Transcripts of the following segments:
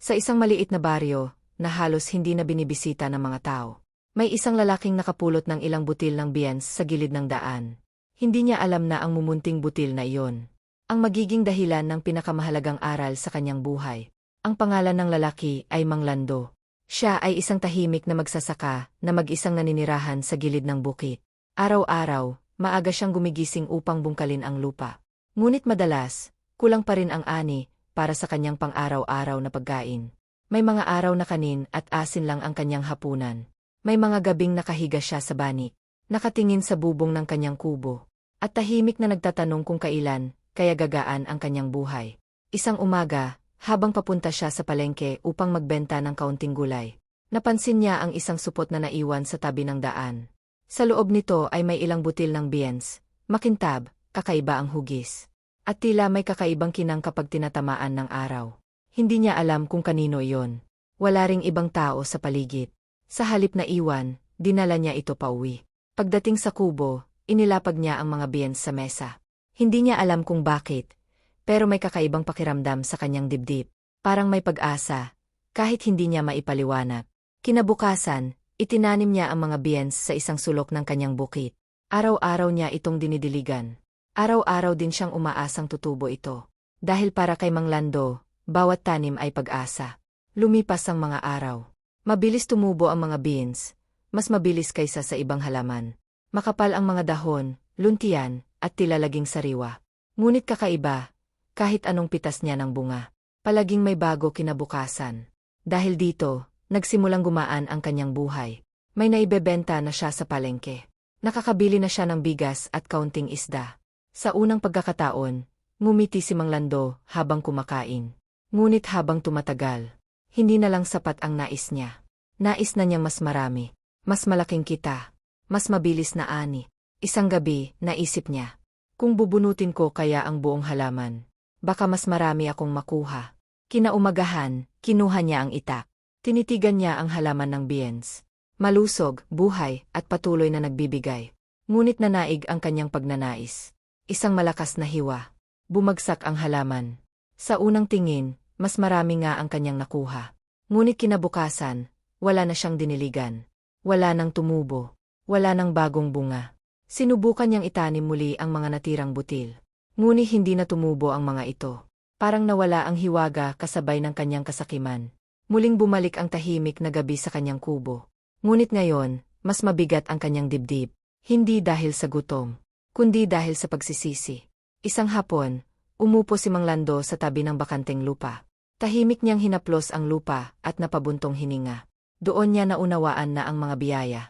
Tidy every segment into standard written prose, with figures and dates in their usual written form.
Sa isang maliit na baryo, na halos hindi na binibisita ng mga tao, may isang lalaking nakapulot ng ilang butil ng beans sa gilid ng daan. Hindi niya alam na ang mumunting butil na iyon ang magiging dahilan ng pinakamahalagang aral sa kanyang buhay. Ang pangalan ng lalaki ay Mang Lando. Siya ay isang tahimik na magsasaka na mag-isang naninirahan sa gilid ng bukid. Araw-araw, maaga siyang gumigising upang bungkalin ang lupa. Ngunit madalas, kulang pa rin ang ani para sa kanyang pang-araw-araw na pagkain. May mga araw na kanin at asin lang ang kanyang hapunan. May mga gabing nakahiga siya sa bani, nakatingin sa bubong ng kanyang kubo, at tahimik na nagtatanong kung kailan, kaya gagaan ang kanyang buhay. Isang umaga, habang papunta siya sa palengke upang magbenta ng kaunting gulay, napansin niya ang isang supot na naiwan sa tabi ng daan. Sa loob nito ay may ilang butil ng beans, makintab, kakaiba ang hugis, at tila may kakaibang kinang kapag tinatamaan ng araw. Hindi niya alam kung kanino iyon. Wala ring ibang tao sa paligid. Sa halip na iwan, dinala niya ito pauwi. Pagdating sa kubo, inilapag niya ang mga beans sa mesa. Hindi niya alam kung bakit, pero may kakaibang pakiramdam sa kanyang dibdib. Parang may pag-asa, kahit hindi niya maipaliwanag. Kinabukasan, itinanim niya ang mga beans sa isang sulok ng kanyang bukid. Araw-araw niya itong dinidiligan. Araw-araw din siyang umaasang tutubo ito. Dahil para kay Mang Lando, bawat tanim ay pag-asa. Lumipas ang mga araw. Mabilis tumubo ang mga beans, mas mabilis kaysa sa ibang halaman. Makapal ang mga dahon, luntian, at tila laging sariwa. Ngunit kakaiba, kahit anong pitas niya ng bunga, palaging may bago kinabukasan. Dahil dito, nagsimulang gumaan ang kanyang buhay. May naibebenta na siya sa palengke. Nakakabili na siya ng bigas at kaunting isda. Sa unang pagkakataon, ngumiti si Mang Lando habang kumakain. Ngunit habang tumatagal, hindi na lang sapat ang nais niya. Nais na niyang mas marami, mas malaking kita, mas mabilis na ani. Isang gabi, naisip niya, kung bubunutin ko kaya ang buong halaman, baka mas marami akong makuha. Kinaumagahan, kinuha niya ang itak. Tinitigan niya ang halaman ng beans. Malusog, buhay, at patuloy na nagbibigay. Ngunit nanaig ang kanyang pagnanais. Isang malakas na hiwa. Bumagsak ang halaman. Sa unang tingin, mas marami nga ang kanyang nakuha. Ngunit kinabukasan, wala na siyang diniligan. Wala nang tumubo. Wala nang bagong bunga. Sinubukan niyang itanim muli ang mga natirang butil. Ngunit hindi na tumubo ang mga ito. Parang nawala ang hiwaga kasabay ng kanyang kasakiman. Muling bumalik ang tahimik na gabi sa kanyang kubo. Ngunit ngayon, mas mabigat ang kanyang dibdib. Hindi dahil sa gutom, kundi dahil sa pagsisisi. Isang hapon, umupo si Mang Lando sa tabi ng bakanteng lupa. Tahimik niyang hinaplos ang lupa at napabuntong hininga. Doon niya naunawaan na ang mga biyaya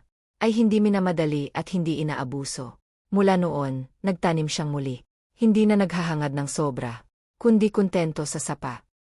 ay hindi minamadali at hindi inaabuso. Mula noon, nagtanim siyang muli. Hindi na naghahangad ng sobra, kundi kontento sa sapa.